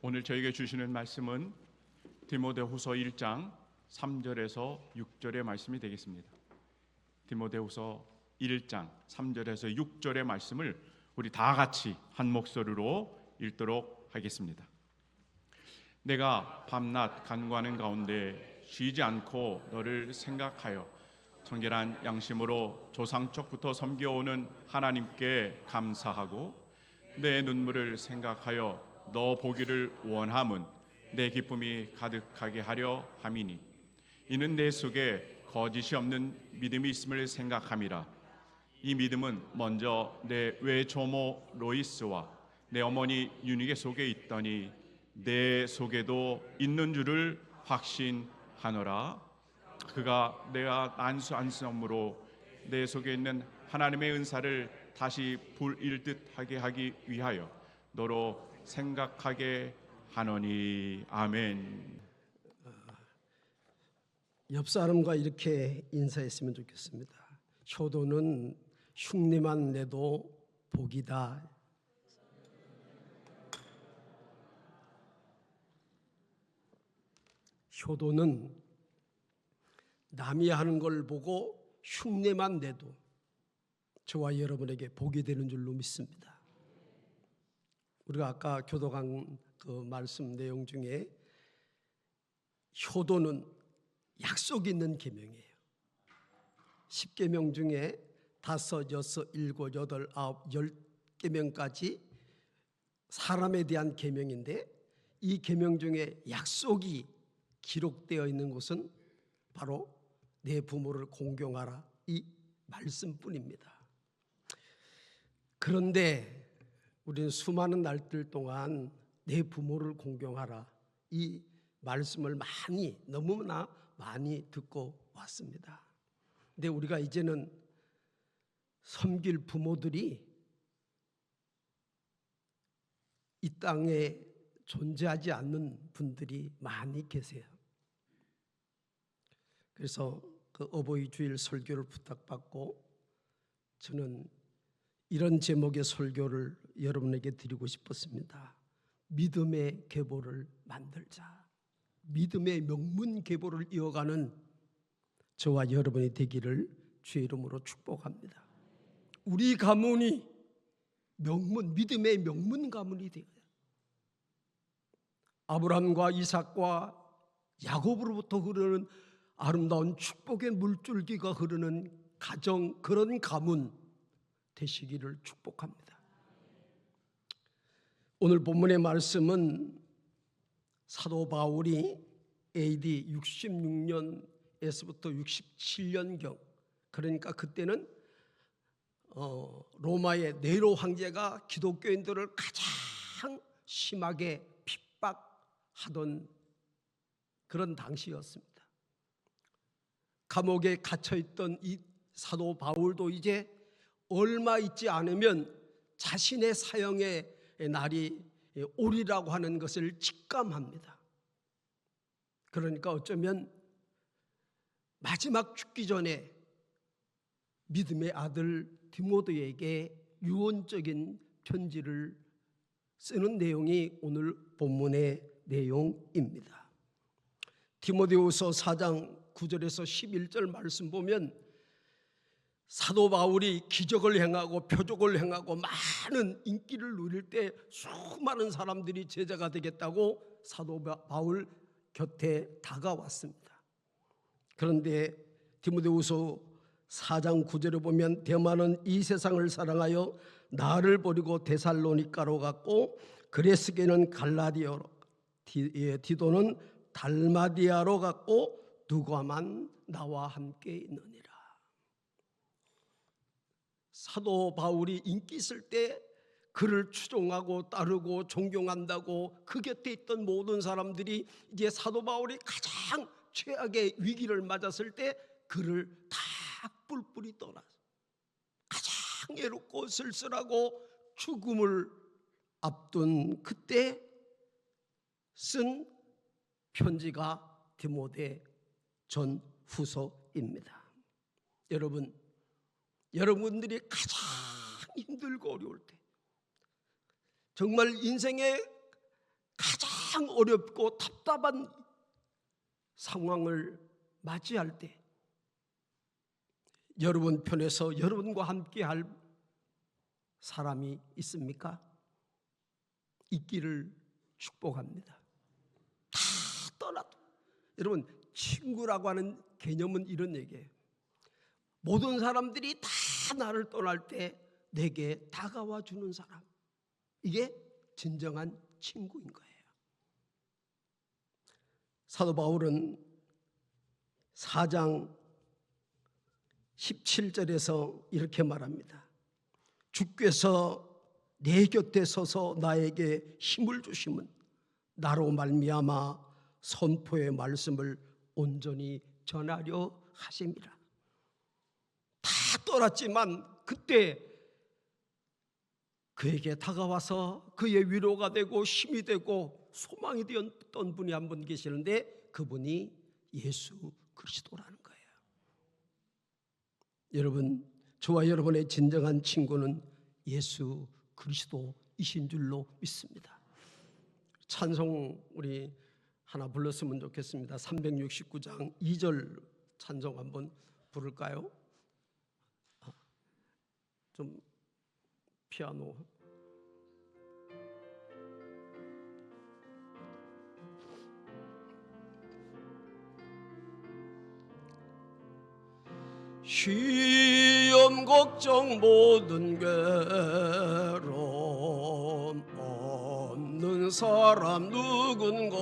오늘 저에게 주시는 말씀은 디모데후서 1장 3절에서 6절의 말씀이 되겠습니다. 디모데후서 1장 3절에서 6절의 말씀을 우리 다 같이 한 목소리로 읽도록 하겠습니다. 내가 밤낮 간구하는 가운데 쉬지 않고 너를 생각하여 청결한 양심으로 조상적부터 섬겨오는 하나님께 감사하고 내 눈물을 생각하여 너 보기를 원함은 내 기쁨이 가득하게 하려 함이니 이는 내 속에 거짓이 없는 믿음이 있음을 생각함이라. 이 믿음은 먼저 내 외조모 로이스와 내 어머니 유니게 속에 있더니 내 속에도 있는 줄을 확신하노라. 그가 내가 안수함으로 내 속에 있는 하나님의 은사를 다시 불일듯 하게 하기 위하여 너로 생각하게 하노니. 아멘. 옆 사람과 이렇게 인사했으면 좋겠습니다. 효도는 흉내만 내도 복이다. 효도는 남이 하는 걸 보고 흉내만 내도 저와 여러분에게 복이 되는 줄로 믿습니다. 우리가 아까 교도관 그 말씀 내용 중에 효도는 약속 있는 계명이에요. 10계명 중에 5, 6, 7, 8, 9, 10계명까지 사람에 대한 계명인데 이 계명 중에 약속이 기록되어 있는 것은 바로 내 부모를 공경하라 이 말씀뿐입니다. 그런데 우리는 수많은 날들 동안 내 부모를 공경하라 이 말씀을 너무나 많이 듣고 왔습니다. 근데 우리가 이제는 섬길 부모들이 이 땅에 존재하지 않는 분들이 많이 계세요. 그래서 그 어버이 주일 설교를 부탁받고 저는 이런 제목의 설교를 여러분에게 드리고 싶었습니다. 믿음의 계보를 만들자. 믿음의 명문 계보를 이어가는 저와 여러분이 되기를 주의 이름으로 축복합니다. 우리 가문이 믿음의 명문 가문이 되어야 해요. 아브라함과 이삭과 야곱으로부터 흐르는 아름다운 축복의 물줄기가 흐르는 가정, 그런 가문 되시기를 축복합니다. 오늘 본문의 말씀은 사도 바울이 AD 66년에서부터 67년경, 그러니까 그때는 로마의 네로 황제가 기독교인들을 가장 심하게 핍박하던 그런 당시였습니다. 감옥에 갇혀있던 이 사도 바울도 이제 얼마 있지 않으면 자신의 사형의 날이 오리라고 하는 것을 직감합니다. 그러니까 어쩌면 마지막 죽기 전에 믿음의 아들 디모데에게 유언적인 편지를 쓰는 내용이 오늘 본문의 내용입니다. 디모데후서 4장 9절에서 11절 말씀 보면 사도 바울이 기적을 행하고 표적을 행하고 많은 인기를 누릴 때 수많은 사람들이 제자가 되겠다고 사도 바울 곁에 다가왔습니다. 그런데 디모데후서 4장 9절에 보면 데마는 이 세상을 사랑하여 나를 버리고 데살로니가로 갔고 그레스게는 갈라디아로, 디도는 달마디아로 갔고 누가만 나와 함께 있느니라. 사도 바울이 인기 있을 때 그를 추종하고 따르고 존경한다고 그 곁에 있던 모든 사람들이 이제 사도 바울이 가장 최악의 위기를 맞았을 때 그를 다 뿔뿔이 떠나서 가장 외롭고 쓸쓸하고 죽음을 앞둔 그때 쓴 편지가 디모데 전후서입니다. 여러분들이 가장 힘들고 어려울 때, 정말 인생의 가장 어렵고 답답한 상황을 맞이할 때 여러분 편에서 여러분과 함께 할 사람이 있습니까? 있기를 축복합니다. 다 떠나도 여러분, 친구라고 하는 개념은 이런 얘기예요. 모든 사람들이 다 나를 떠날 때 내게 다가와 주는 사람, 이게 진정한 친구인 거예요. 사도 바울은 4장 17절에서 이렇게 말합니다. 주께서 내 곁에 서서 나에게 힘을 주심은 나로 말미암아 선포의 말씀을 온전히 전하려 하심이라. 다 떠났지만 그때 그에게 다가와서 그의 위로가 되고 힘이 되고 소망이 되었던 분이 한 분 계시는데 그분이 예수 그리스도라는 거예요. 여러분, 저와 여러분의 진정한 친구는 예수 그리스도이신 줄로 믿습니다. 찬송 우리 하나 불렀으면 좋겠습니다. 369장 2절 찬송 한번 부를까요? 좀 피아노. 시험 걱정 모든 괴로움 없는 사람 누군가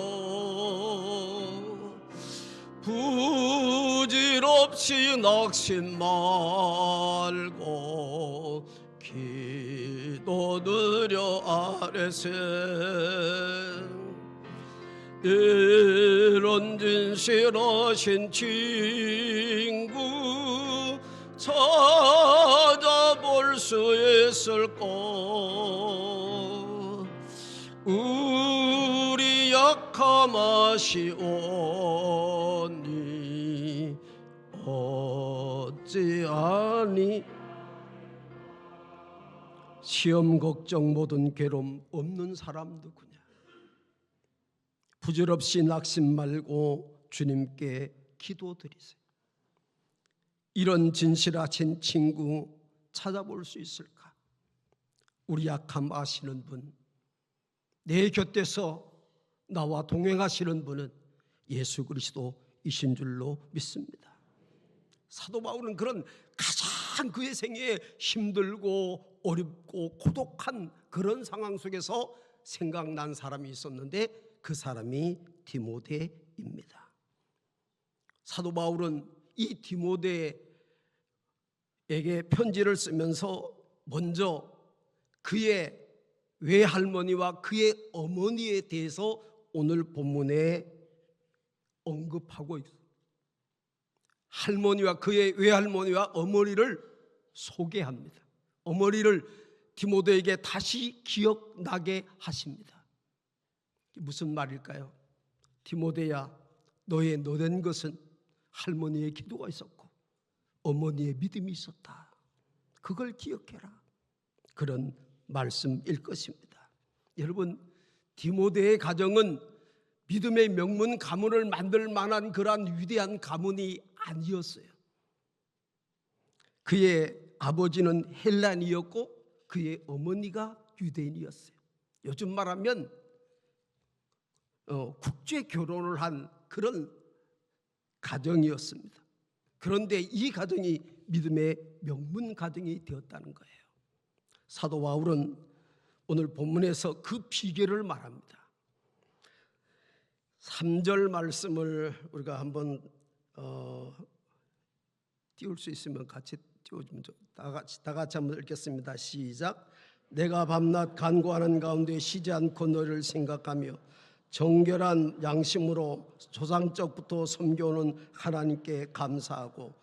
부질없이 낙심 말고 기도 드려 아래세 이런 진실하신 친구 찾아볼 수 있을까? 우리 약함 아시오니 어찌하니 시험 걱정 모든 괴로움 없는 사람 누구냐? 부질없이 낙심 말고 주님께 기도드리세요. 이런 진실하신 친구 찾아볼 수 있을까? 우리 약함 아시는 분, 내 곁에서 나와 동행하시는 분은 예수 그리스도이신 줄로 믿습니다. 사도 바울은 그런 가장 그의 생애에 힘들고 어렵고 고독한 그런 상황 속에서 생각난 사람이 있었는데 그 사람이 디모데입니다. 사도 바울은 이 디모데에게 편지를 쓰면서 먼저 그의 외할머니와 그의 어머니에 대해서 오늘 본문에 언급하고 있어요. 할머니와 그의 외할머니와 어머니를 소개합니다. 어머니를 디모데에게 다시 기억나게 하십니다. 무슨 말일까요? 디모데야, 너의 너된 것은 할머니의 기도가 있었고 어머니의 믿음이 있었다. 그걸 기억해라. 그런 말씀일 것입니다. 여러분, 디모데의 가정은 믿음의 명문 가문을 만들 만한 그러한 위대한 가문이 아니었어요. 그의 아버지는 헬란이었고 그의 어머니가 유대인이었어요. 요즘 말하면 국제 결혼을 한 그런 가정이었습니다. 그런데 이 가정이 믿음의 명문 가정이 되었다는 거예요. 사도 바울은 오늘 본문에서 그 비결을 말합니다. 3절 말씀을 우리가 한번 띄울 수 있으면 같이 띄워주면 다 같이 한번 읽겠습니다. 시작. 내가 밤낮 간구하는 가운데 쉬지 않고 너를 생각하며 정결한 양심으로 조상적부터 섬겨오는 하나님께 감사하고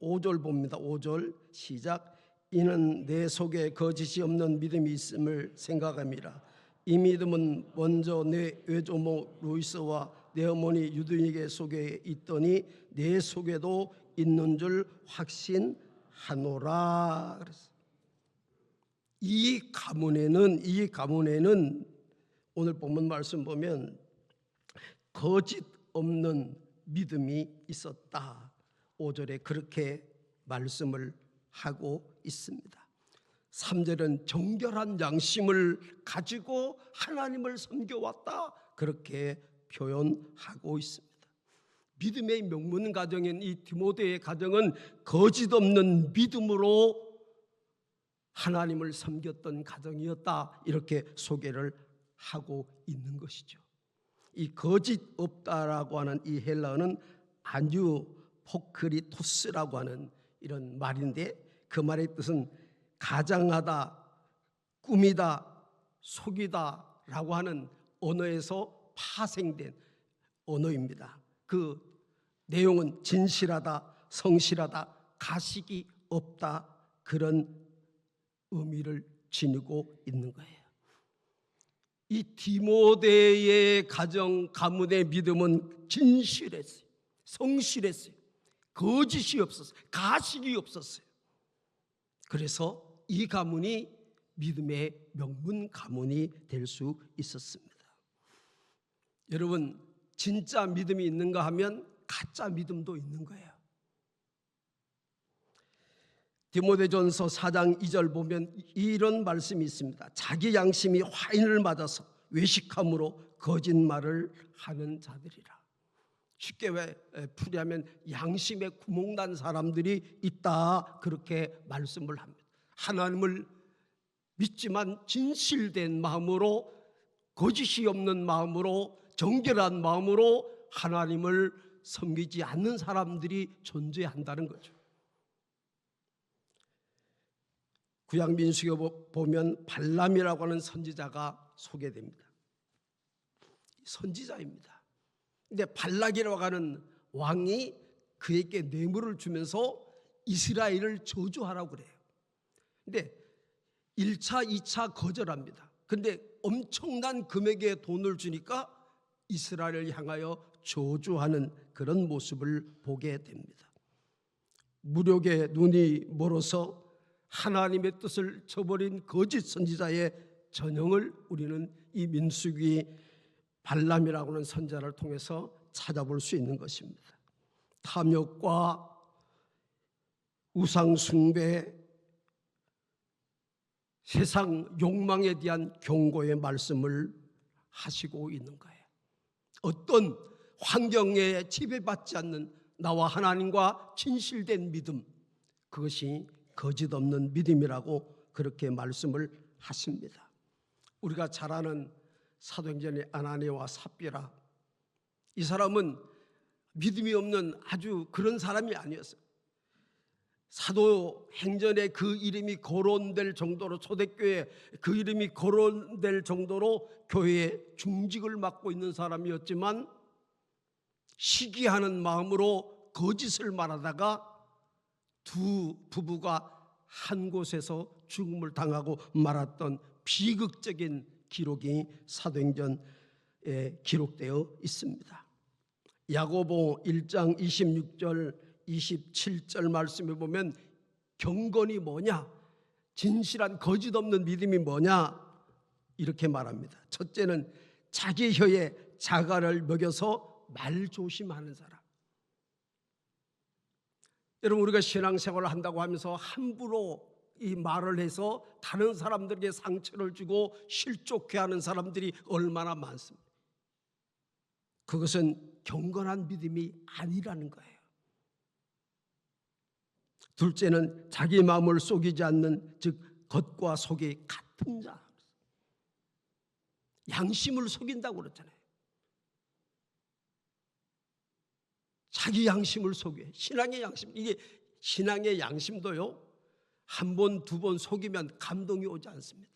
5절 봅니다. 5절 시작. 이는 내 속에 거짓이 없는 믿음이 있음을 생각함이라. 이 믿음은 먼저 내 외조모 루이스와 내 어머니 유드니게 속에 있더니 내 속에도 있는 줄 확신하노라. 이 가문에는 오늘 본문 말씀 보면 거짓 없는 믿음이 있었다. 5절에 그렇게 말씀을 하고 있습니다. 3절은 정결한 양심을 가지고 하나님을 섬겨왔다. 그렇게 표현하고 있습니다. 믿음의 명문 가정인 이 디모데의 가정은 거짓 없는 믿음으로 하나님을 섬겼던 가정이었다. 이렇게 소개를 하고 있는 것이죠. 이 거짓 없다라고 하는 이 헬라어는 아뉴포크리토스라고 하는 이런 말인데, 그 말의 뜻은 가장하다, 꾸미다, 속이다 라고 하는 언어에서 파생된 언어입니다. 그 내용은 진실하다, 성실하다, 가식이 없다, 그런 의미를 지니고 있는 거예요. 이 디모데의 가정 가문의 믿음은 진실했어요. 성실했어요. 거짓이 없었어요. 가식이 없었어요. 그래서 이 가문이 믿음의 명문 가문이 될 수 있었습니다. 여러분, 진짜 믿음이 있는가 하면 가짜 믿음도 있는 거예요. 디모데전서 4장 2절 보면 이런 말씀이 있습니다. 자기 양심이 화인을 맞아서 외식함으로 거짓말을 하는 자들이라. 쉽게 풀이하면 양심에 구멍난 사람들이 있다, 그렇게 말씀을 합니다. 하나님을 믿지만 진실된 마음으로, 거짓이 없는 마음으로, 정결한 마음으로 하나님을 섬기지 않는 사람들이 존재한다는 거죠. 구약 민수기에 보면 발람이라고 하는 선지자가 소개됩니다. 선지자입니다. 근데 발락이라고 하는 왕이 그에게 뇌물을 주면서 이스라엘을 저주하라고 그래요. 근데 1차, 2차 거절합니다. 근데 엄청난 금액의 돈을 주니까 이스라엘을 향하여 저주하는 그런 모습을 보게 됩니다. 무력의 눈이 멀어서 하나님의 뜻을 저버린 거짓 선지자의 전형을 우리는 이 민수기 발람이라고 하는 선지자를 통해서 찾아볼 수 있는 것입니다. 탐욕과 우상 숭배, 세상 욕망에 대한 경고의 말씀을 하시고 있는 거예요. 어떤 환경에 지배받지 않는 나와 하나님과 진실된 믿음, 그것이 거짓 없는 믿음이라고 그렇게 말씀을 하십니다. 우리가 잘 아는 사도행전의 아나니아와 삽비라, 이 사람은 믿음이 없는 아주 그런 사람이 아니었어요. 사도행전에 그 이름이 거론될 정도로, 초대교회에 그 이름이 거론될 정도로 교회의 중직을 맡고 있는 사람이었지만 시기하는 마음으로 거짓을 말하다가 두 부부가 한 곳에서 죽음을 당하고 말았던 비극적인 기록이 사도행전에 기록되어 있습니다. 야고보 1장 26절 27절 말씀에 보면 경건이 뭐냐, 진실한 거짓 없는 믿음이 뭐냐, 이렇게 말합니다. 첫째는 자기 혀에 자갈을 먹여서 말 조심하는 사람. 여러분, 우리가 신앙생활을 한다고 하면서 함부로 이 말을 해서 다른 사람들에게 상처를 주고 실족해 하는 사람들이 얼마나 많습니다. 그것은 경건한 믿음이 아니라는 거예요. 둘째는 자기 마음을 속이지 않는, 즉 겉과 속이 같은 자. 양심을 속인다고 그랬잖아요. 자기 양심을 속여. 신앙의 양심, 이게 신앙의 양심도요, 한 번, 두 번 속이면 감동이 오지 않습니다.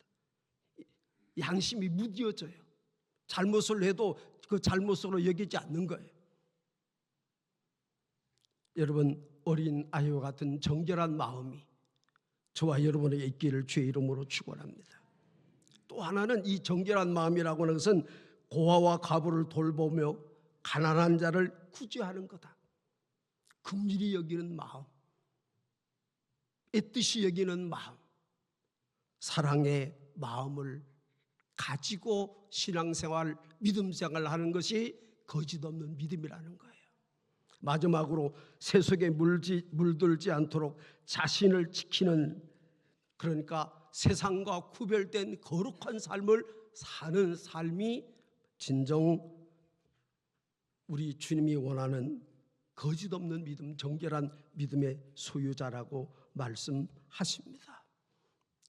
양심이 무뎌져요. 잘못을 해도 그 잘못으로 여기지 않는 거예요. 여러분, 어린 아이와 같은 정결한 마음이 저와 여러분에게 있기를 주의 이름으로 축원합니다. 또 하나는 이 정결한 마음이라고 하는 것은 고아와 과부를 돌보며 가난한 자를 구제하는 거다. 긍휼히 여기는 마음, 애뜻이 여기는 마음, 사랑의 마음을 가지고 신앙생활, 믿음생활을 하는 것이 거짓 없는 믿음이라는 거예요. 마지막으로 세속에 물들지 않도록 자신을 지키는, 그러니까 세상과 구별된 거룩한 삶을 사는 삶이 진정 우리 주님이 원하는 거짓 없는 믿음, 정결한 믿음의 소유자라고 말씀하십니다.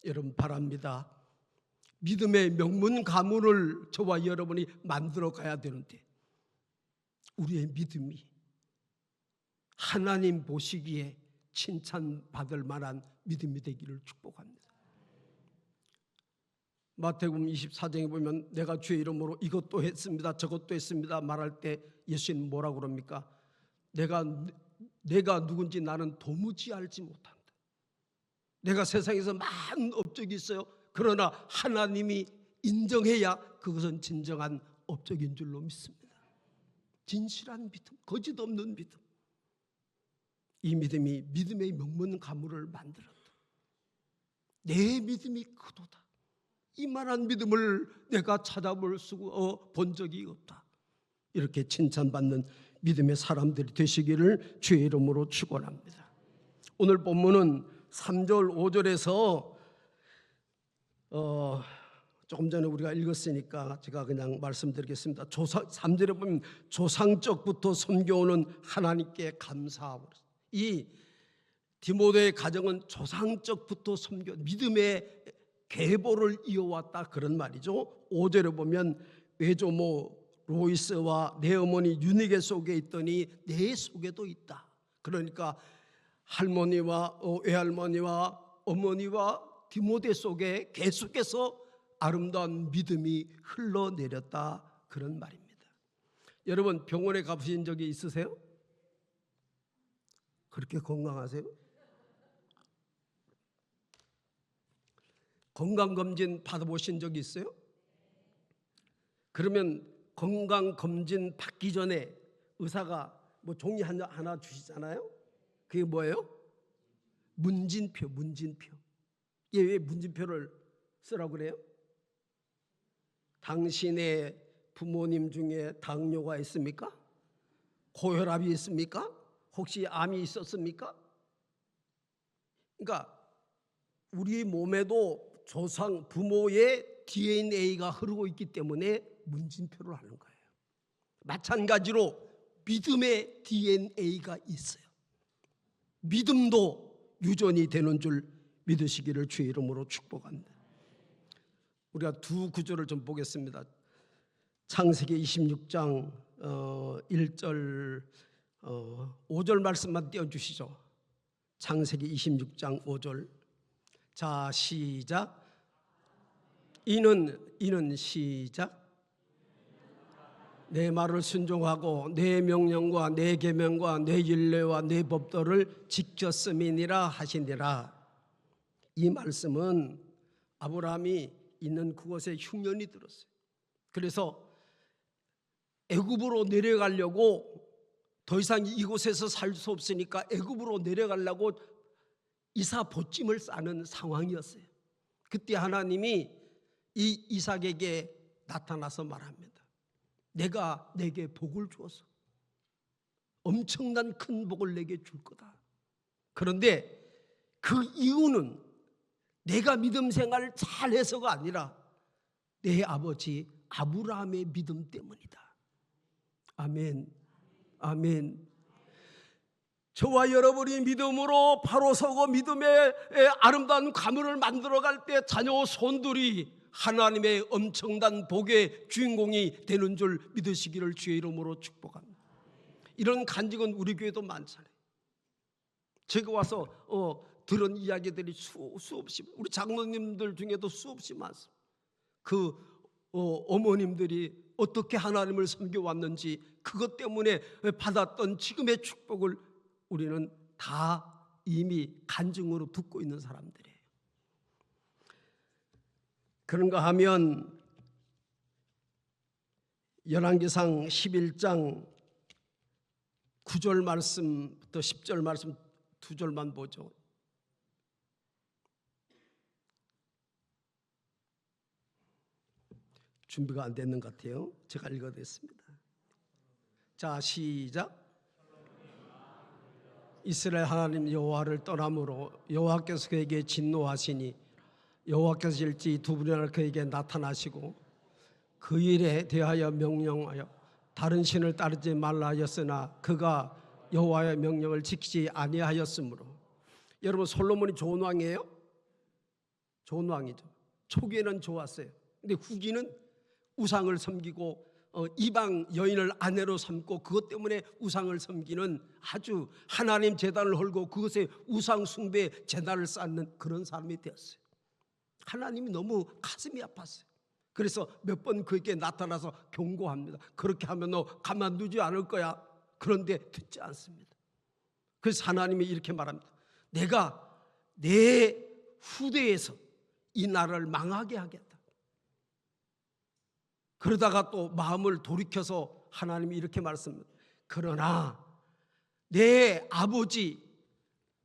여러분 바랍니다. 믿음의 명문 가문을 저와 여러분이 만들어 가야 되는데 우리의 믿음이 하나님 보시기에 칭찬받을 만한 믿음이 되기를 축복합니다. 마태복음 24장에 보면 내가 주의 이름으로 이것도 했습니다, 저것도 했습니다 말할 때 예수님 뭐라고 그럽니까? 내가 누군지 나는 도무지 알지 못한다. 내가 세상에서 많은 업적이 있어요. 그러나 하나님이 인정해야 그것은 진정한 업적인 줄로 믿습니다. 진실한 믿음, 거짓 없는 믿음. 이 믿음이 믿음의 명문 가문을 만들었다. 내 믿음이 크도다. 이만한 믿음을 내가 찾아볼 본 적이 없다. 이렇게 칭찬받는 믿음의 사람들이 되시기를 주의 이름으로 축원합니다. 오늘 본문은 3절 5절에서 조금 전에 우리가 읽었으니까 제가 그냥 말씀드리겠습니다. 3절에 보면 조상적부터 섬겨오는 하나님께 감사하고, 이 디모데의 가정은 조상적부터 섬겨 믿음의 계보를 이어왔다 그런 말이죠. 5절에 보면 외조모 로이스와 내 어머니 유니게 속에 있더니 내 속에도 있다. 그러니까 할머니와 외할머니와 어머니와 디모데 속에 계속해서 아름다운 믿음이 흘러내렸다 그런 말입니다. 여러분 병원에 가보신 적이 있으세요? 그렇게 건강하세요? 건강검진 받아보신 적이 있어요? 그러면 건강검진 받기 전에 의사가 뭐 종이 하나 주시잖아요. 그게 뭐예요? 문진표. 이게 왜 문진표를 쓰라고 그래요? 당신의 부모님 중에 당뇨가 있습니까? 고혈압이 있습니까? 혹시 암이 있었습니까? 그러니까 우리 몸에도 조상 부모의 DNA가 흐르고 있기 때문에 문진표를 하는 거예요. 마찬가지로 믿음의 DNA가 있어요. 믿음도 유전이 되는 줄 믿으시기를 주의 이름으로 축복합니다. 우리가 두 구절을 좀 보겠습니다. 창세기 26장 1절 5절 말씀만 띄워주시죠. 창세기 26장 5절. 자 시작. 이는 시작. 내 말을 순종하고 내 명령과 내 계명과 내 율례와 내 법도를 지켰음이니라 하시니라. 이 말씀은 아브라함이 있는 그곳에 흉년이 들었어요. 그래서 애굽으로 내려가려고, 더 이상 이곳에서 살 수 없으니까 애굽으로 내려가려고 이사 보찜을 싸는 상황이었어요. 그때 하나님이 이 이삭에게 나타나서 말합니다. 내가 내게 복을 주어서 엄청난 큰 복을 내게 줄 거다. 그런데 그 이유는 내가 믿음 생활을 잘해서가 아니라 내 아버지 아브라함의 믿음 때문이다. 아멘. 아멘. 저와 여러분이 믿음으로 바로 서고 믿음의 아름다운 가문을 만들어갈 때 자녀 손들이 하나님의 엄청난 복의 주인공이 되는 줄 믿으시기를 주의 이름으로 축복합니다. 이런 간증은 우리 교회도 많잖아요. 제가 와서 들은 이야기들이 수없이, 우리 장로님들 중에도 수없이 많습니다. 그 어머님들이 어떻게 하나님을 섬겨왔는지 그것 때문에 받았던 지금의 축복을 우리는 다 이미 간증으로 듣고 있는 사람들이에요. 그런가 하면 열왕기상 11장 9절 말씀부터 10절 말씀 두 절만 보죠. 준비가 안 됐는 것 같아요. 제가 읽어드렸습니다. 자, 시작. 이스라엘 하나님 여호와를 떠남으로 여호와께서 그에게 진노하시니 여호와께서 일찍 두 분이나 그에게 나타나시고 그 일에 대하여 명령하여 다른 신을 따르지 말라 하였으나 그가 여호와의 명령을 지키지 아니하였으므로. 여러분, 솔로몬이 좋은 왕이에요? 좋은 왕이죠. 초기에는 좋았어요. 근데 후기는 우상을 섬기고 이방 여인을 아내로 삼고 그것 때문에 우상을 섬기는 아주 하나님 제단을 헐고 그것에 우상 숭배 제단을 쌓는 그런 사람이 되었어요. 하나님이 너무 가슴이 아팠어요. 그래서 몇 번 그에게 나타나서 경고합니다. 그렇게 하면 너 가만두지 않을 거야. 그런데 듣지 않습니다. 그래서 하나님이 이렇게 말합니다. 내가 내 후대에서 이 나라를 망하게 하겠다. 그러다가 또 마음을 돌이켜서 하나님이 이렇게 말씀합니다. 그러나 내 아버지,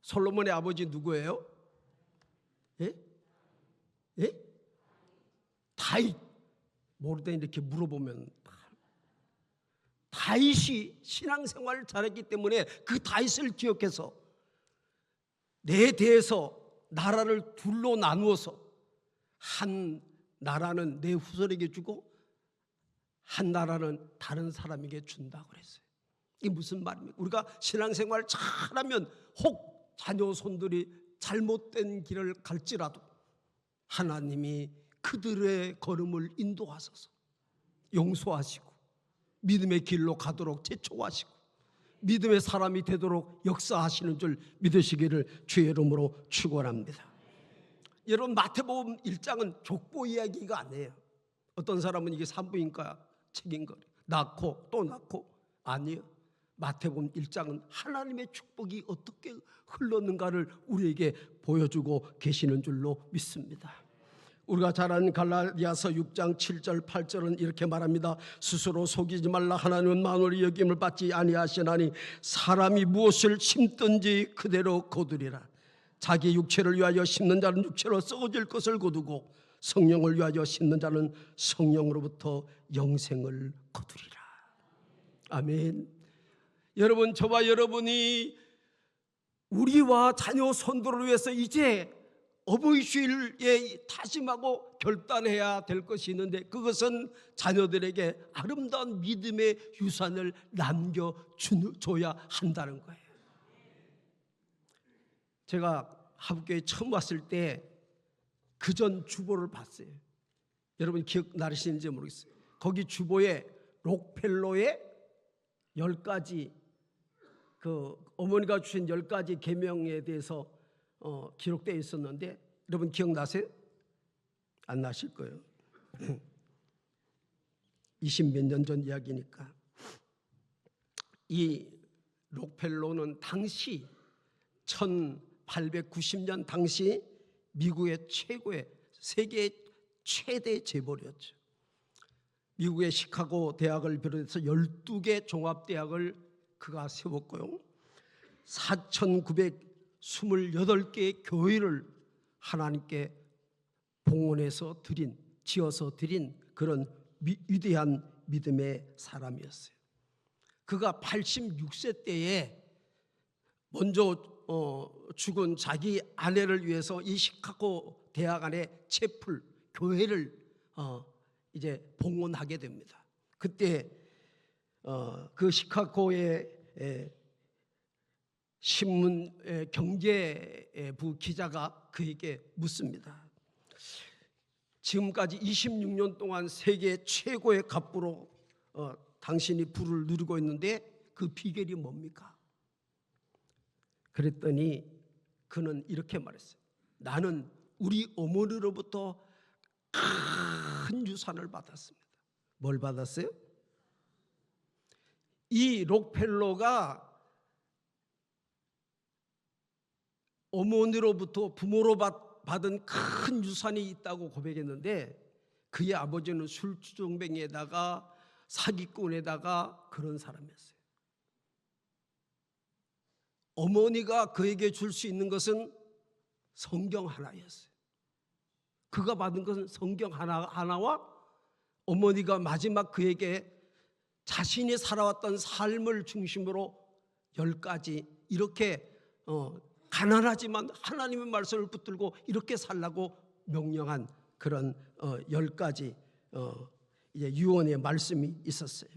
솔로몬의 아버지 누구예요? 예? 예? 다윗. 모르더니 이렇게 물어보면 다윗이 신앙생활을 잘했기 때문에 그 다윗을 기억해서 내 대에서 나라를 둘로 나누어서 한 나라는 내 후손에게 주고 한 나라는 다른 사람에게 준다고 그랬어요. 이게 무슨 말입니까? 우리가 신앙생활을 잘하면 혹 자녀손들이 잘못된 길을 갈지라도 하나님이 그들의 걸음을 인도하소서 용서하시고 믿음의 길로 가도록 제초하시고 믿음의 사람이 되도록 역사하시는 줄 믿으시기를 주의 이름으로 축원합니다. 여러분, 마태복음 1장은 족보 이야기가 아니에요. 어떤 사람은 이게 산부인과 책인 거예요. 낳고 또 낳고. 아니에요. 마태복음 1장은 하나님의 축복이 어떻게 흘렀는가를 우리에게 보여주고 계시는 줄로 믿습니다. 우리가 잘 아는 갈라디아서 6장 7절 8절은 이렇게 말합니다. 스스로 속이지 말라. 하나님은 만물의 여김을 받지 아니하시나니 사람이 무엇을 심든지 그대로 거두리라. 자기 육체를 위하여 심는 자는 육체로 썩어질 것을 거두고 성령을 위하여 심는 자는 성령으로부터 영생을 거두리라. 아멘. 여러분, 저와 여러분이 우리와 자녀 손들을 위해서 이제 어버이 주일에 다짐하고 결단해야 될 것이 있는데 그것은 자녀들에게 아름다운 믿음의 유산을 남겨줘야 한다는 거예요. 제가 하북교에 처음 왔을 때 그전 주보를 봤어요. 여러분 기억나시는지 모르겠어요. 거기 주보에 록펠로의 10가지 그 어머니가 주신 10가지 계명에 대해서 기록되어 있었는데 여러분 기억나세요? 안 나실 거예요. 20몇 년 전 이야기니까. 이 록펠로는 당시 1890년 당시 미국의 최고의 세계 최대 재벌이었죠. 미국의 시카고 대학을 비롯해서 12개 종합대학을 그가 세웠고요. 4,928개의 교회를 하나님께 봉헌해서 지어서 드린 그런 위대한 믿음의 사람이었어요. 그가 86세 때에 먼저 죽은 자기 아내를 위해서 이 시카고 대학 안에 채플 교회를 이제 봉헌하게 됩니다. 그때 그 시카고의 신문 경제부 기자가 그에게 묻습니다. 지금까지 26년 동안 세계 최고의 갑부로 당신이 부를 누리고 있는데 그 비결이 뭡니까? 그랬더니 그는 이렇게 말했어요. 나는 우리 어머니로부터 큰 유산을 받았습니다. 뭘 받았어요? 이 록펠로가 어머니로부터 부모로 받은 큰 유산이 있다고 고백했는데 그의 아버지는 술주정뱅이에다가 사기꾼에다가 그런 사람이었어요. 어머니가 그에게 줄 수 있는 것은 성경 하나였어요. 그가 받은 것은 성경 하나와 어머니가 마지막 그에게 자신이 살아왔던 삶을 중심으로 10가지 이렇게 가난하지만 하나님의 말씀을 붙들고 이렇게 살라고 명령한 그런 10가지 이제 유언의 말씀이 있었어요.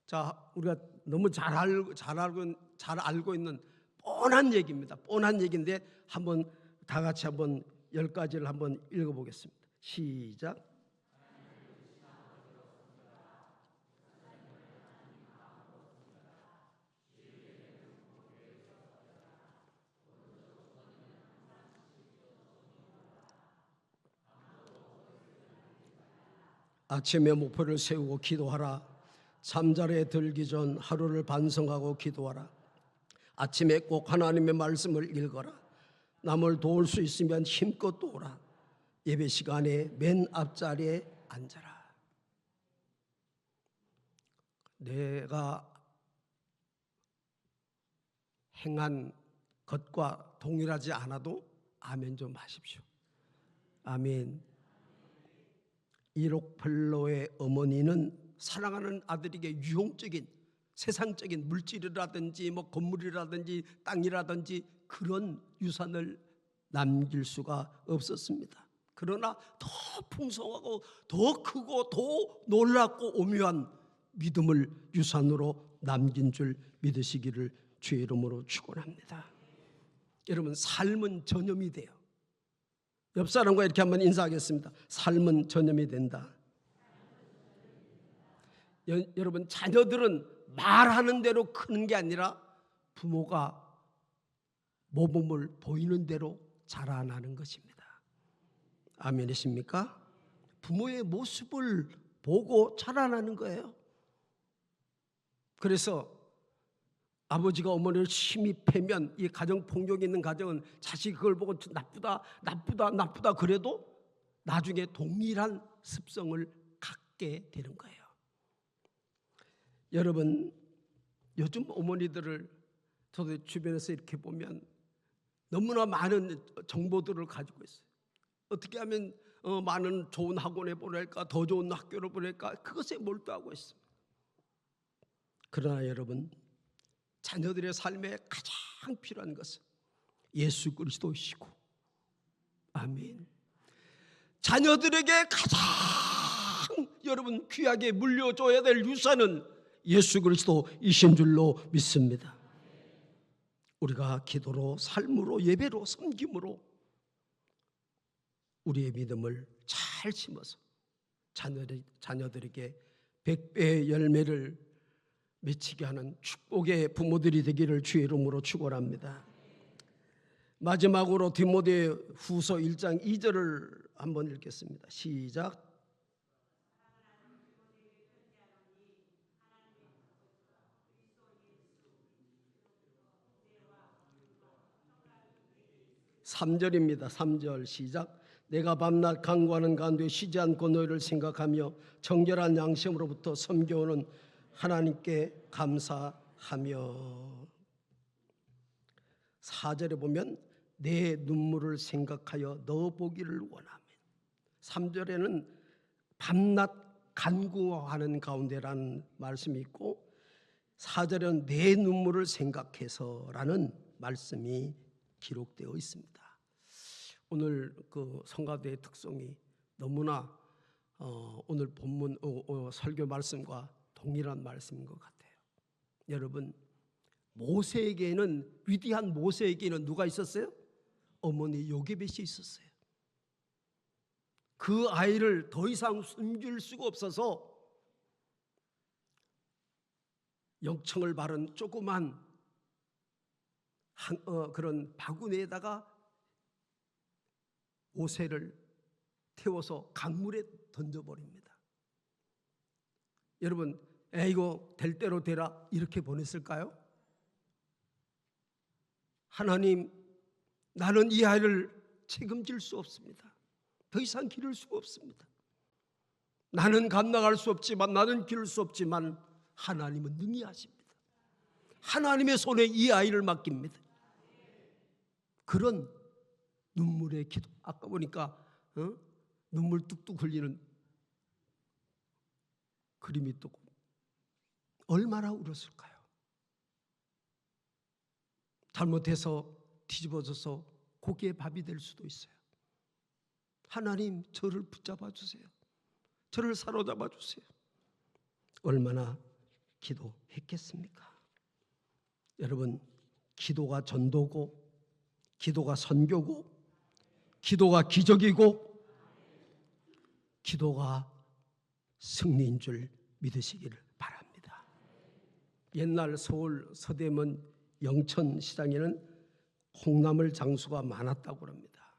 자, 우리가 너무 잘 알고 있는 뻔한 얘기입니다. 뻔한 얘기인데 한번 다 같이 한번 10가지를 한번 읽어보겠습니다. 시작. 아침에 목표를 세우고 기도하라. 잠자리에 들기 전 하루를 반성하고 기도하라. 아침에 꼭 하나님의 말씀을 읽어라. 남을 도울 수 있으면 힘껏 도우라. 예배 시간에 맨 앞자리에 앉아라. 내가 행한 것과 동일하지 않아도 아멘 좀 하십시오. 아멘. 이록벨로의 어머니는 사랑하는 아들에게 유용적인 세상적인 물질이라든지 건물이라든지 땅이라든지 그런 유산을 남길 수가 없었습니다. 그러나 더 풍성하고 더 크고 더 놀랍고 오묘한 믿음을 유산으로 남긴 줄 믿으시기를 주의 이름으로 축원합니다. 여러분, 삶은 전염이 돼요. 옆 사람과 이렇게 한번 인사하겠습니다. 삶은 전염이 된다. 여러분, 자녀들은 말하는 대로 크는 게 아니라 부모가 모범을 보이는 대로 자라나는 것입니다. 아멘이십니까? 부모의 모습을 보고 자라나는 거예요. 그래서 아버지가 어머니를 심히 패면, 이 가정폭력이 있는 가정은 자식이 그걸 보고 나쁘다 그래도 나중에 동일한 습성을 갖게 되는 거예요. 여러분, 요즘 어머니들을 저도 주변에서 이렇게 보면 너무나 많은 정보들을 가지고 있어요. 어떻게 하면 많은 좋은 학원에 보낼까, 더 좋은 학교로 보낼까, 그것에 몰두하고 있습니다. 그러나 여러분, 자녀들의 삶에 가장 필요한 것은 예수 그리스도이시고, 아멘. 자녀들에게 가장 여러분 귀하게 물려줘야 될 유산은 예수 그리스도이신 줄로 믿습니다. 우리가 기도로, 삶으로, 예배로, 섬김으로 우리의 믿음을 잘 심어서 자녀들에게 100배의 열매를 맺히게 하는 축복의 부모들이 되기를 주의 이름으로 축원합니다. 마지막으로 디모데후서 1장 2절을 한번 읽겠습니다. 시작. (3절입니다) 3절 시작. 내가 밤낮 간구하는 가운데 쉬지 않고 너희를 생각하며 정결한 양심으로부터 섬겨오는 하나님께 감사하며. 4절에 보면 내 눈물을 생각하여 너 보기를 원하며. 3절에는 밤낮 간구하는 가운데라는 말씀이 있고 4절에는 내 눈물을 생각해서라는 말씀이 기록되어 있습니다. 오늘 그 성가대의 특성이 너무나 오늘 본문 설교 말씀과 동일한 말씀인 것 같아요. 여러분, 모세에게는, 위대한 모세에게는 누가 있었어요? 어머니 요게벳이 있었어요. 그 아이를 더 이상 숨길 수가 없어서 영청을 바른 조그만 그런 바구니에다가 모세를 태워서 강물에 던져버립니다. 여러분, 이거 될 대로 되라 이렇게 보냈을까요? 하나님, 나는 이 아이를 책임질 수 없습니다. 더 이상 기를 수가 없습니다. 나는 감당할 수 없지만, 나는 기를 수 없지만 하나님은 능히 하십니다. 하나님의 손에 이 아이를 맡깁니다. 그런 눈물의 기도. 아까 보니까 눈물 뚝뚝 흘리는 그림이 뜨고 얼마나 울었을까요? 잘못해서 뒤집어져서 고기의 밥이 될 수도 있어요. 하나님, 저를 붙잡아 주세요. 저를 사로잡아 주세요. 얼마나 기도했겠습니까? 여러분, 기도가 전도고, 기도가 선교고, 기도가 기적이고, 기도가 승리인 줄 믿으시기를 바랍니다. 옛날 서울 서대문 영천시장에는 콩나물 장수가 많았다고 합니다.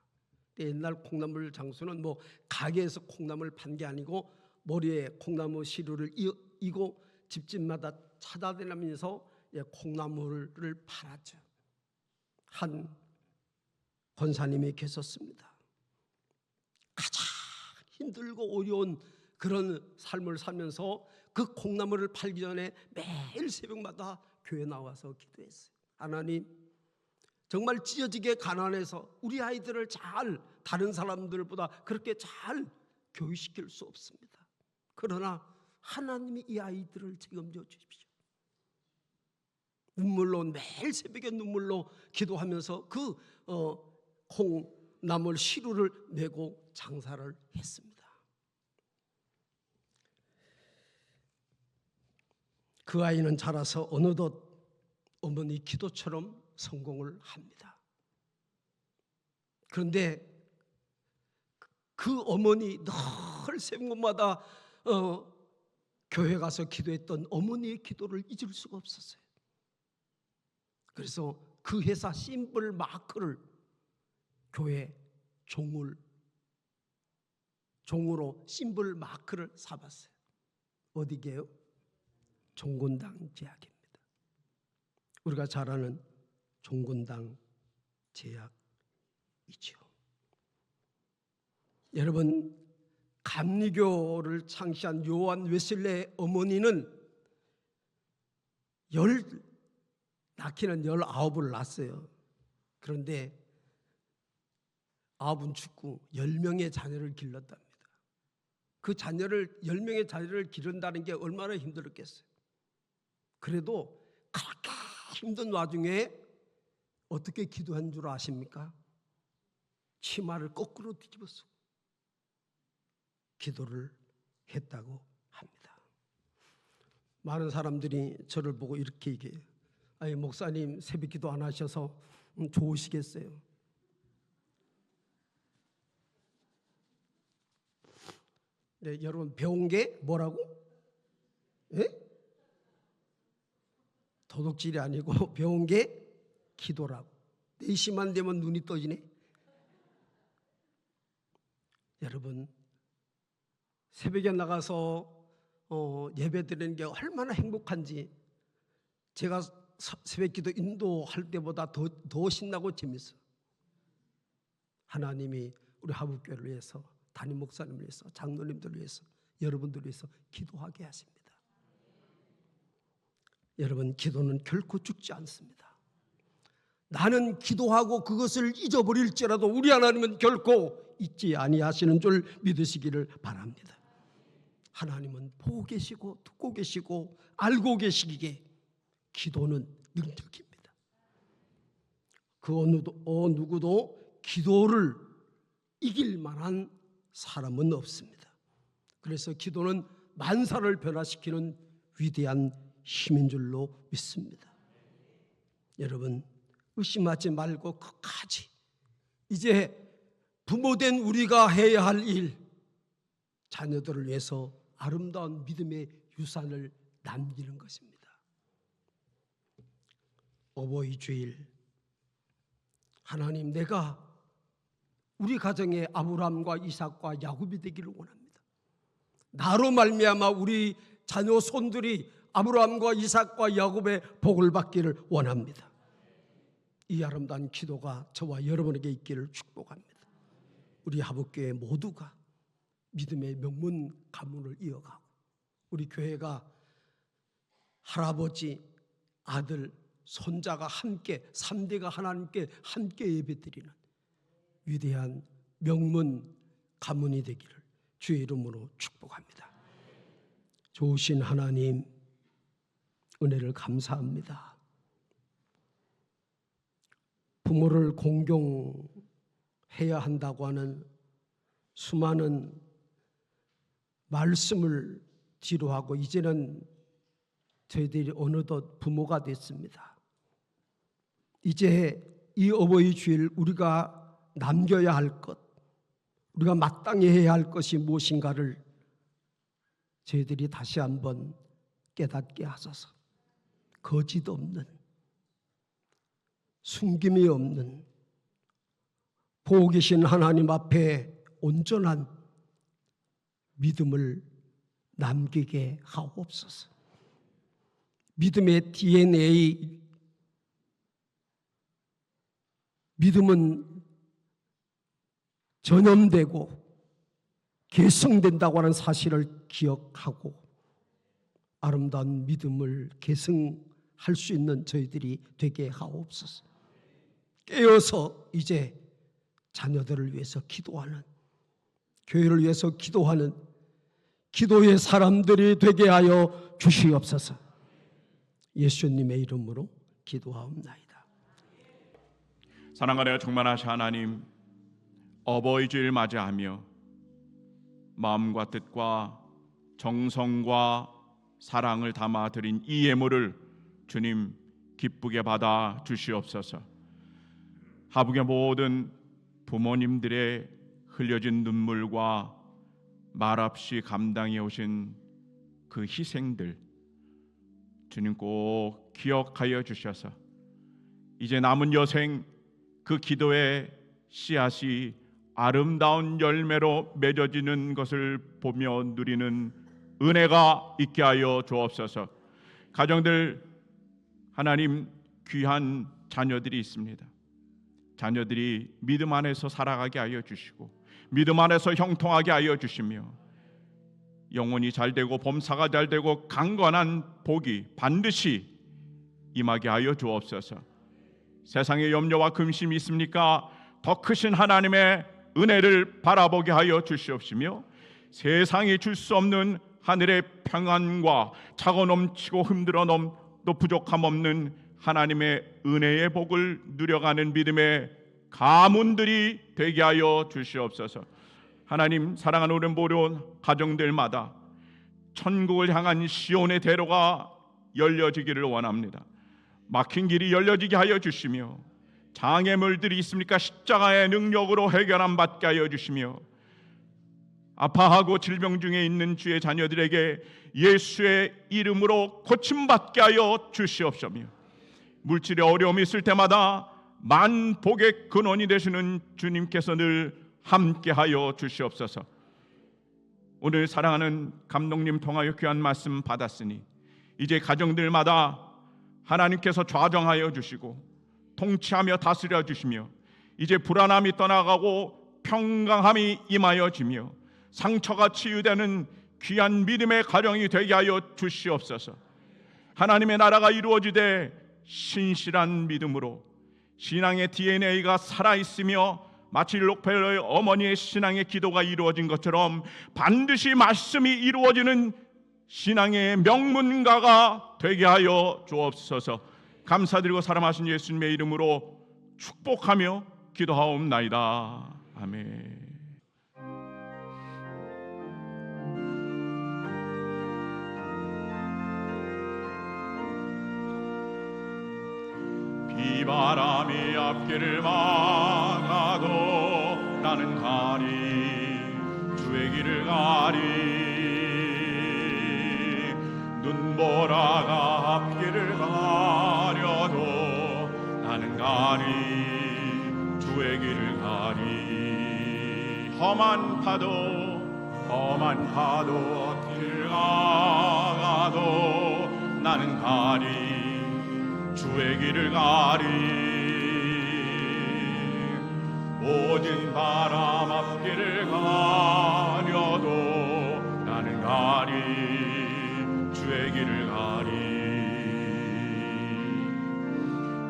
옛날 콩나물 장수는 뭐 가게에서 콩나물 판 게 아니고 머리에 콩나무 시루를 이고 집집마다 찾아다니면서 콩나물을 팔았죠. 한 권사님이 계셨습니다. 가장 힘들고 어려운 그런 삶을 살면서 그 콩나물을 팔기 전에 매일 새벽마다 교회 나와서 기도했어요. 하나님, 정말 찢어지게 가난해서 우리 아이들을 잘 다른 사람들보다 그렇게 잘 교육시킬 수 없습니다. 그러나 하나님이 이 아이들을 책임져 주십시오. 눈물로, 매일 새벽에 눈물로 기도하면서 그 콩나물 시루를 메고 장사를 했습니다. 그 아이는 자라서 어느덧 어머니 기도처럼 성공을 합니다. 그런데 그 어머니 늘 새벽마다 교회 가서 기도했던 어머니의 기도를 잊을 수가 없었어요. 그래서 그 회사 심벌 마크를 교회 종으로 심벌 마크를 사봤어요. 어디게요? 종군당 제약입니다. 우리가 잘 아는 종군당 제약이죠. 여러분, 감리교를 창시한 요한 웨슬레의 어머니는 낳기는 19을 낳았어요. 그런데 9은 죽고 10명의 자녀를 길렀답니다. 그 10명의 자녀를 기른다는 게 얼마나 힘들었겠어요. 그래도 그렇게 힘든 와중에 어떻게 기도한 줄 아십니까? 치마를 거꾸로 뒤집어서 기도를 했다고 합니다. 많은 사람들이 저를 보고 이렇게 얘기해요. 아니, 목사님 새벽 기도 안 하셔서 좋으시겠어요. 네, 여러분, 배운 게 뭐라고? 예? 도둑질이 아니고 배운 게 기도라고. 4시만 되면 눈이 떠지네. 여러분, 새벽에 나가서 예배 드리는 게 얼마나 행복한지, 제가 새벽 기도 인도할 때보다 더 신나고 재밌어요. 하나님이 우리 하북교회를 위해서, 담임 목사님을 위해서, 장로님들을 위해서, 여러분들을 위해서 기도하게 하십니다. 여러분, 기도는 결코 죽지 않습니다. 나는 기도하고 그것을 잊어버릴지라도 우리 하나님은 결코 잊지 아니하시는 줄 믿으시기를 바랍니다. 하나님은 보고 계시고 듣고 계시고 알고 계시기에 기도는 능력입니다. 그 누구도 기도를 이길 만한 사람은 없습니다. 그래서 기도는 만사를 변화시키는 위대한 힘인 줄로 믿습니다. 여러분, 의심하지 말고 끝까지 이제 부모된 우리가 해야 할 일, 자녀들을 위해서 아름다운 믿음의 유산을 남기는 것입니다. 어버이 주일, 하나님, 내가 우리 가정의 아브라함과 이삭과 야곱이 되기를 원합니다. 나로 말미암아 우리 자녀 손들이 아브라함과 이삭과 야곱의 복을 받기를 원합니다. 이 아름다운 기도가 저와 여러분에게 있기를 축복합니다. 우리 하북교회 모두가 믿음의 명문 가문을 이어가고 우리 교회가 할아버지, 아들, 손자가 함께 3대가 하나님께 함께 예배드리는 위대한 명문 가문이 되기를 주의 이름으로 축복합니다. 좋으신 하나님, 은혜를 감사합니다. 부모를 공경해야 한다고 하는 수많은 말씀을 뒤로하고 이제는 저희들이 어느덧 부모가 됐습니다. 이제 이 어버이 주일 우리가 남겨야 할 것, 우리가 마땅히 해야 할 것이 무엇인가를 저희들이 다시 한번 깨닫게 하소서. 거짓 없는, 숨김이 없는, 보고 계신 하나님 앞에 온전한 믿음을 남기게 하옵소서. 믿음의 DNA, 믿음은 전염되고 계승된다고 하는 사실을 기억하고 아름다운 믿음을 계승할 수 있는 저희들이 되게 하옵소서. 깨어서 이제 자녀들을 위해서 기도하는, 교회를 위해서 기도하는 기도의 사람들이 되게 하여 주시옵소서. 예수님의 이름으로 기도하옵나이다. 사랑하여 충만하신 하나님, 어버이 주일 맞이하며 마음과 뜻과 정성과 사랑을 담아 드린 이 예물을 주님 기쁘게 받아 주시옵소서. 하북의 모든 부모님들의 흘려진 눈물과 말없이 감당해 오신 그 희생들 주님 꼭 기억하여 주셔서 이제 남은 여생 그 기도의 씨앗이 아름다운 열매로 맺어지는 것을 보며 누리는 은혜가 있게 하여 주옵소서. 가정들, 하나님 귀한 자녀들이 있습니다. 자녀들이 믿음 안에서 살아가게 하여 주시고 믿음 안에서 형통하게 하여 주시며 영혼이 잘되고 범사가 잘되고 강건한 복이 반드시 임하게 하여 주옵소서. 세상에 염려와 근심이 있습니까? 더 크신 하나님의 은혜를 바라보게 하여 주시옵시며 세상이 줄 수 없는 하늘의 평안과 차고 넘치고 흔들어 또 부족함 없는 하나님의 은혜의 복을 누려가는 믿음의 가문들이 되게 하여 주시옵소서. 하나님, 사랑하는 우리 모든 가정들마다 천국을 향한 시온의 대로가 열려지기를 원합니다. 막힌 길이 열려지게 하여 주시며 장애물들이 있습니까? 십자가의 능력으로 해결함 받게 하여 주시며 아파하고 질병 중에 있는 주의 자녀들에게 예수의 이름으로 고침받게 하여 주시옵소며 물질의 어려움이 있을 때마다 만복의 근원이 되시는 주님께서 늘 함께하여 주시옵소서. 오늘 사랑하는 감독님 통하여 귀한 말씀 받았으니 이제 가정들마다 하나님께서 좌정하여 주시고 통치하며 다스려 주시며 이제 불안함이 떠나가고 평강함이 임하여지며 상처가 치유되는 귀한 믿음의 가정이 되게 하여 주시옵소서. 하나님의 나라가 이루어지되 신실한 믿음으로 신앙의 DNA가 살아있으며 마치 록펠러의 어머니의 신앙의 기도가 이루어진 것처럼 반드시 말씀이 이루어지는 신앙의 명문가가 되게 하여 주옵소서. 감사드리고 사랑하신 예수님의 이름으로 축복하며 기도하옵나이다. 아멘. 비바람이 앞길을 막아도 나는 가리 주의 길을 가리 눈보라가 앞길을 가려도 나는 가리 주의 길을 가리 험한 파도 앞길을 가가도 나는 가리 주의 길을 가리 모든 바람 앞길을 가려도 나는 가리 주의 길을 가리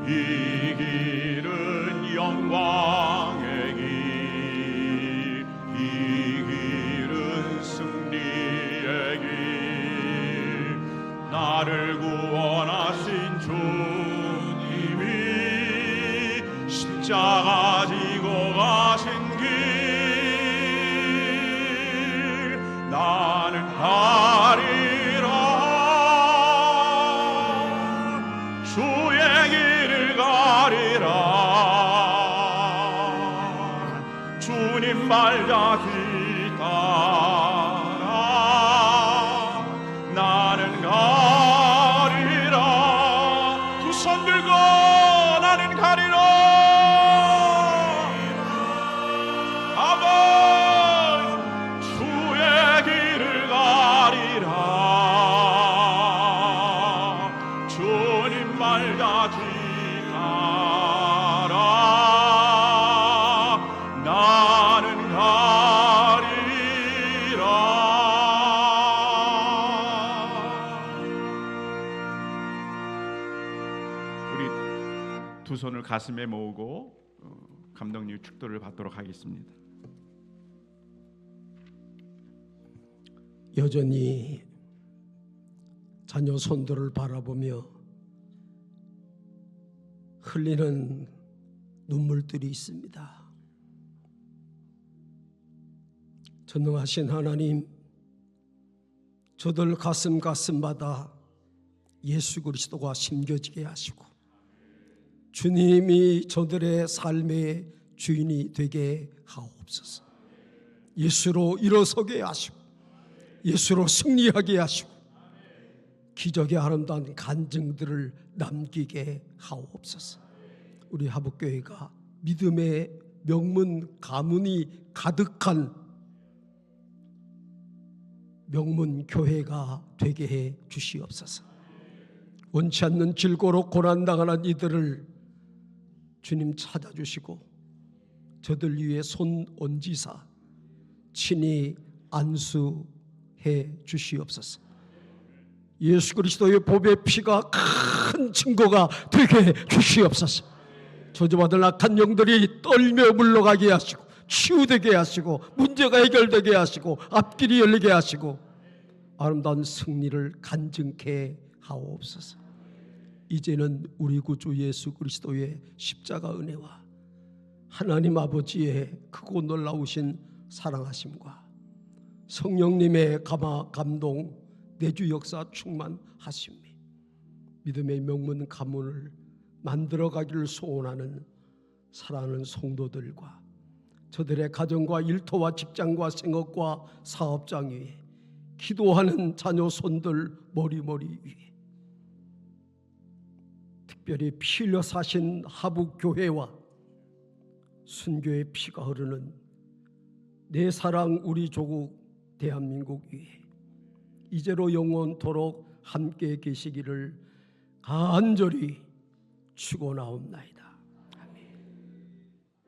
이 길은 영광의 길, 이 길은 승리의 길, 나를 구원하신 주님이 십자가 지고 가신 길 나는 가리라. 주의 길을 가리라. 주님 말자 뒤따라 나는 가리라. 두 손 들고 나는 가리라. 아버지 주의 길을 가리라. 주님 말자 뒤따라 나는 가리라. 우리 두 손을 가슴에 모으고 감독님 축도를 받도록 하겠습니다. 여전히 자녀 손들을 바라보며 흘리는 눈물들이 있습니다. 전능하신 하나님, 저들 가슴마다 예수 그리스도가 심겨지게 하시고 주님이 저들의 삶의 주인이 되게 하옵소서. 예수로 일어서게 하시고 예수로 승리하게 하시고 기적의 아름다운 간증들을 남기게 하옵소서. 우리 하북교회가 믿음의 명문 가문이 가득한 명문 교회가 되게 해 주시옵소서. 원치 않는 질고로 고난당하는 이들을 주님 찾아주시고 저들 위에 손 얹으사 친히 안수해 주시옵소서. 예수 그리스도의 보배 피가 큰 증거가 되게 해 주시옵소서. 저주받을 악한 영들이 떨며 물러가게 하시고 치유되게 하시고 문제가 해결되게 하시고 앞길이 열리게 하시고 아름다운 승리를 간증케 하옵소서. 이제는 우리 구주 예수 그리스도의 십자가 은혜와 하나님 아버지의 크고 놀라우신 사랑하심과 성령님의 감동 내주 역사 충만하심이 믿음의 명문 가문을 만들어가기를 소원하는 사랑하는 성도들과 저들의 가정과 일터와 직장과 생업과 사업장 위에 기도하는 자녀 손들 머리 위에 특별히 피 흘려 사신 하북교회와 순교의 피가 흐르는 내 사랑 우리 조국 대한민국 위에 이제로 영원토록 함께 계시기를 간절히 축원하옵나이다.